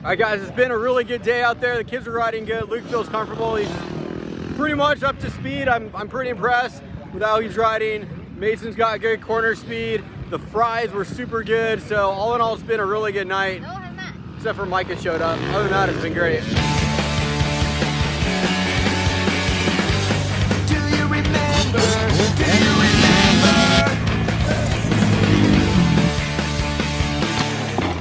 All right, guys, it's been a really good day out there. The kids are riding good. Luke feels comfortable. He's pretty much up to speed. I'm pretty impressed with how he's riding. Mason's got good corner speed. The fries were super good. So all in all, it's been a really good night. No, I'm not. Except for Micah showed up. Other than that, it's been great. Do you remember? Do you remember?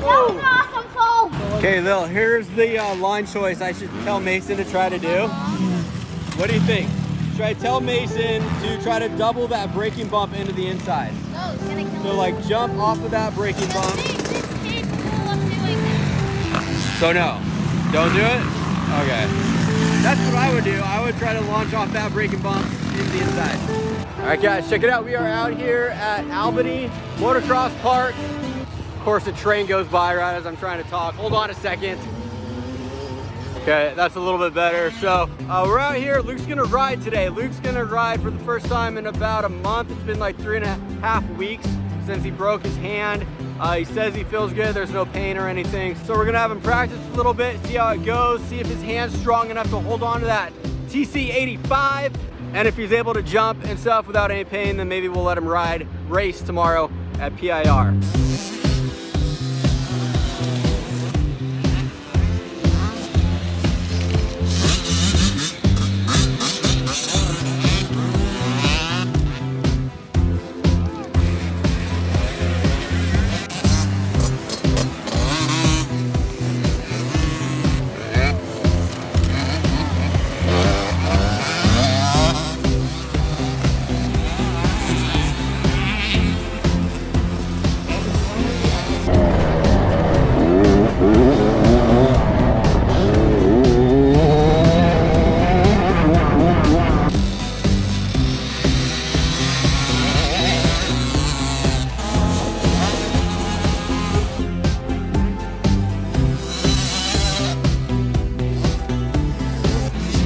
That was awesome, Paul. Okay, Lil, here's the line choice I should tell Mason to try to do. What do you think? Should I tell Mason to try to double that braking bump into the inside? No, it's gonna kill So me. like jump off of that braking bump. This capable of doing that. So no, don't do it? Okay. That's what I would do. I would try to launch off that braking bump into the inside. All right, guys, check it out. We are out here at Albany Motocross Park. Of course, a train goes by right as I'm trying to talk. Hold on a second. Okay, that's a little bit better. So we're out here. Luke's gonna ride today. Luke's gonna ride for the first time in about a month. It's been like 3.5 weeks since he broke his hand. He says he feels good. There's no pain or anything. So we're gonna have him practice a little bit, see how it goes, see if his hand's strong enough to hold on to that TC85. And if he's able to jump and stuff without any pain, then maybe we'll let him race tomorrow at PIR.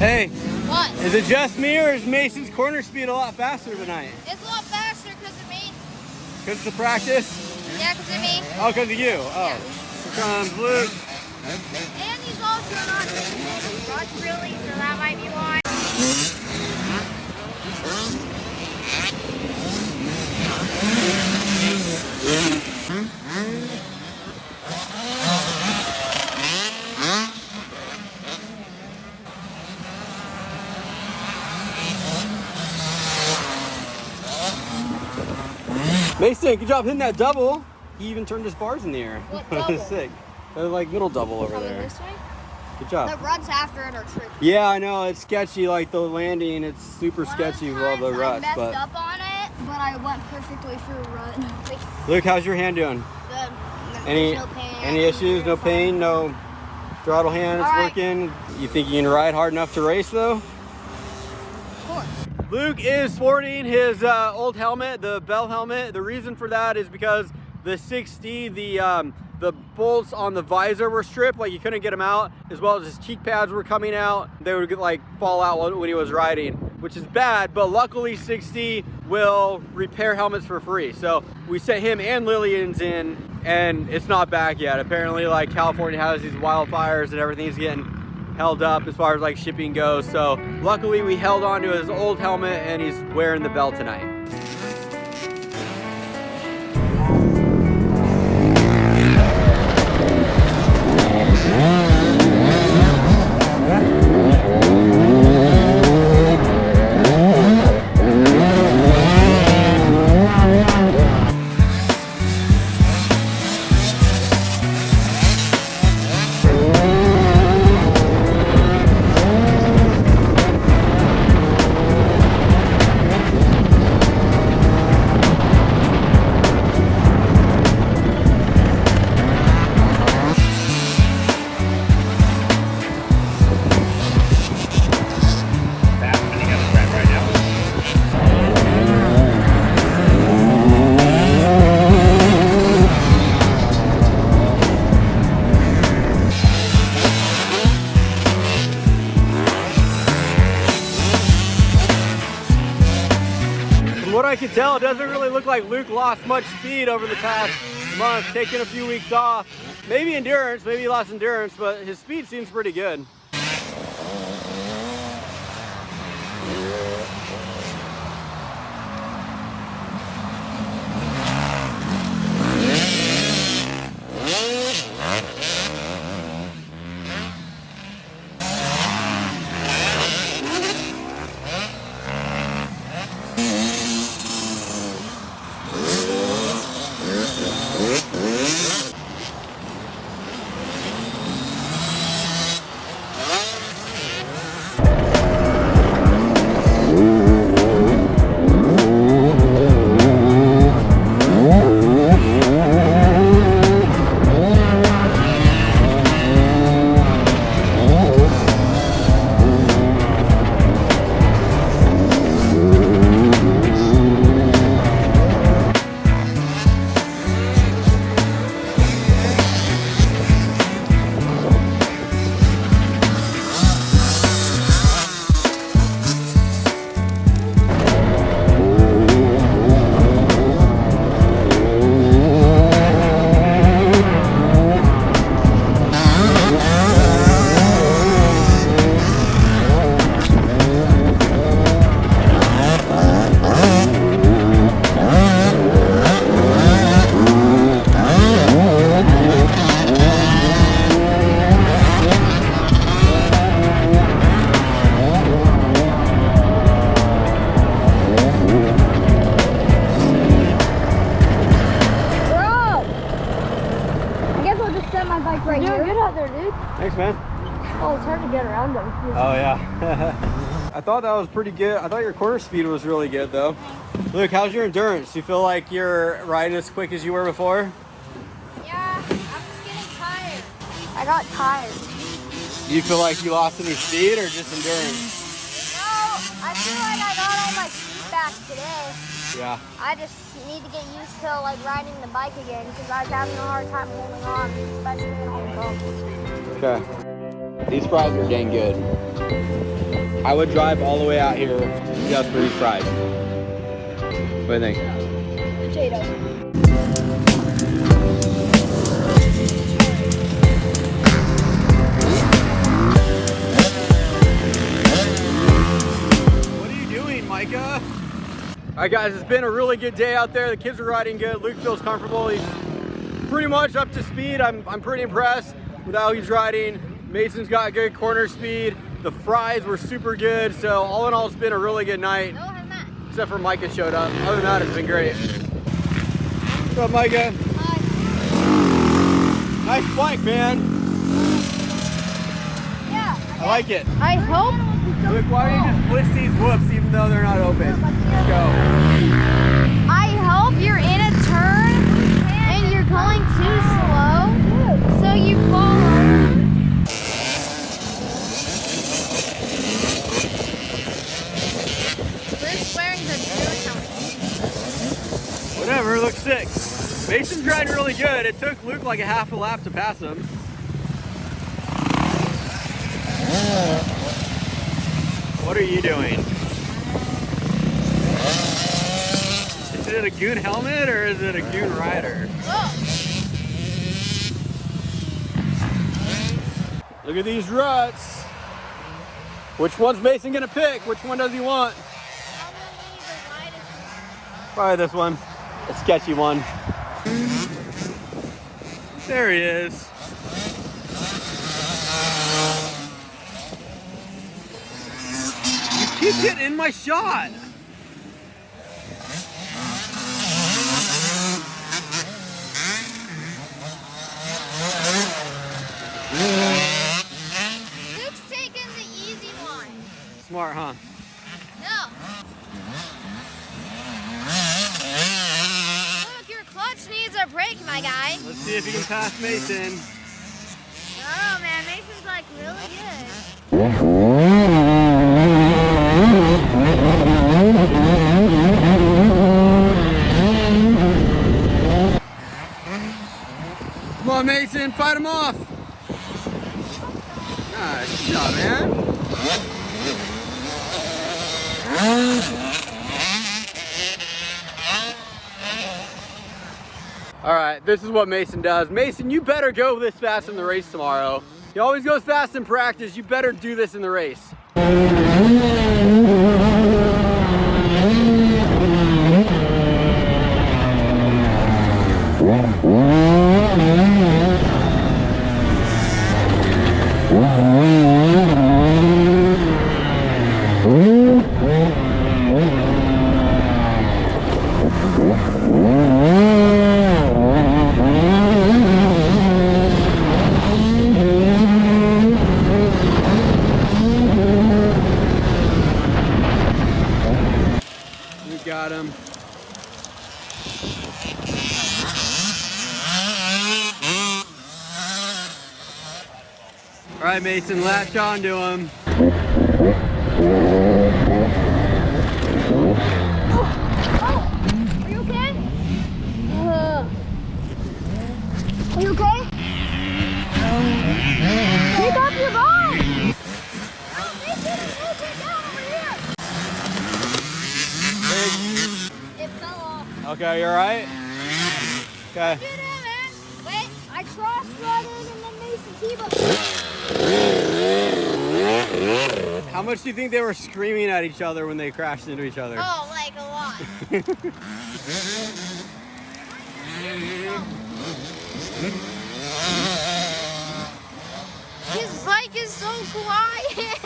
Hey, What? is it just me or is Mason's corner speed a lot faster tonight? It's a lot faster because of me. Because of the practice? Yeah, because of me. Oh, because of you. Oh. Here comes Luke. And he's also not much really, so that might be why. Mason, good job hitting that double. He even turned his bars in the air. What That was double? sick. They're like middle double over Coming there. this way? Good The job. ruts after it are tricky. Yeah, I know, it's sketchy, like the landing, it's super sketchy with all the ruts, I messed but up on it, but I went perfectly through a rut. Luke, how's your hand doing? Good. Any No pain. any issues, no pain, no throttle hand, it's All right. working? You think you can ride hard enough to race though? Of course. Luke is sporting his old helmet, the Bell helmet. The reason for that is because the 60, the bolts on the visor were stripped, like you couldn't get them out, as well as his cheek pads were coming out. They would like fall out when he was riding, which is bad, but luckily 60 will repair helmets for free. So we sent him and Lillian's in, and it's not back yet. Apparently like California has these wildfires and everything's getting held up as far as like shipping goes. So luckily we held on to his old helmet and he's wearing the Bell tonight. From what I can tell, it doesn't really look like Luke lost much speed over the past month, taking a few weeks off. maybe endurance, maybe he lost endurance, but his speed seems pretty good. Thanks, man. Oh, it's hard to get around them. Oh, yeah. I thought that was pretty good. I thought your corner speed was really good, though. Luke, how's your endurance? Do you feel like you're riding as quick as you were before? Yeah, I'm just getting tired. I got tired. Do you feel like you lost any speed or just endurance? No, I feel like I got all my speed back today. Yeah. I just need to get used to like riding the bike again because I was having a hard time holding on, especially in Hong Kong. Okay. These fries are dang good. I would drive all the way out here just for these fries. What do you think? Potato. What are you doing, Micah? All right, guys, it's been a really good day out there. The kids are riding good. Luke feels comfortable. He's pretty much up to speed. I'm pretty impressed with how he's riding. Mason's got good corner speed. The fries were super good. So all in all, it's been a really good night. No, I'm not. Except for Micah showed up. Other than that, it's been great. What's up, Micah? Hi. Nice bike, man. Yeah. I like it. I hope. Luke, why don't you just glitch these whoops even though they're not open? Let's go. I hope you're in a turn and you're going too slow, so you fall over. We're wearing the blue helmet. Whatever, looks sick. Mason's riding really good. It took Luke like a half a lap to pass him. What are you doing? Is it a goon helmet or is it a goon rider? Oh. Look at these ruts. Which one's Mason gonna pick? Which one does he want? Probably this one. A sketchy one. There he is. You keep getting in my shot. Luke's taking the easy one. Smart, huh? No. Look, your clutch needs a brake, my guy. Let's see if you can pass Mason. Oh man, Mason's like really good. Come on, Mason, fight him off. Nice job, man. All right. right, this is what Mason does. Mason, you better go this fast in the race tomorrow. He always goes fast in practice. You better do this in the race. Got him. All right, Mason, latch on to him. Are you okay? Are you okay? Pick up your ball! It fell off. Okay, you all right? Okay. Get in, man. Wait, I cross-threaded and then Mason T-bone. How much do you think they were screaming at each other when they crashed into each other? Oh, like a lot. His bike is so quiet.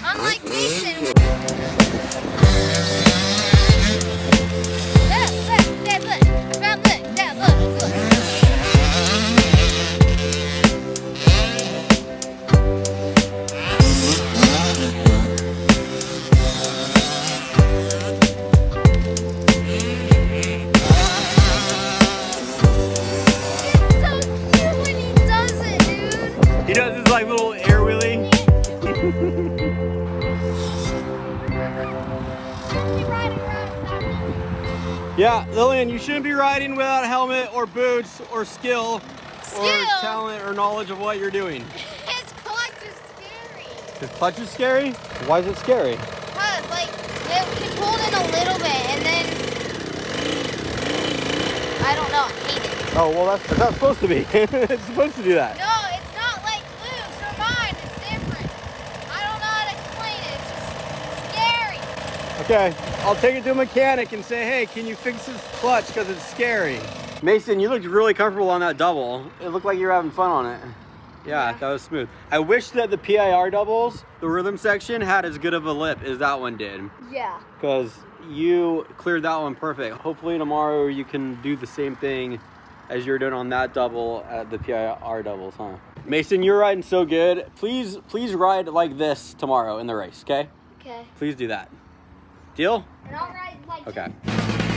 Unlike Mason. He does this like little air wheelie. Yeah, Lillian, you shouldn't be riding without a helmet or boots or skill or talent or knowledge of what you're doing. His clutch is scary. His clutch is scary? Why is it scary? Because, like, it pulled in a little bit and then, I don't know, I hate it. Oh, well, that's not supposed to be. It's supposed to do that. No, it's not like Luke's or mine. It's different. I don't know how to explain it. It's just scary. Okay, I'll take it to a mechanic and say, hey, can you fix this clutch because it's scary. Mason, you looked really comfortable on that double. It looked like you were having fun on it. Yeah, that was smooth. I wish that the PIR doubles, the rhythm section, had as good of a lip as that one did. Yeah. Because you cleared that one perfect. Hopefully tomorrow you can do the same thing as you're doing on that double at the PIR doubles, huh? Mason, you're riding so good. Please ride like this tomorrow in the race, okay? Okay. Please do that. Deal? And I'll ride like Okay. this.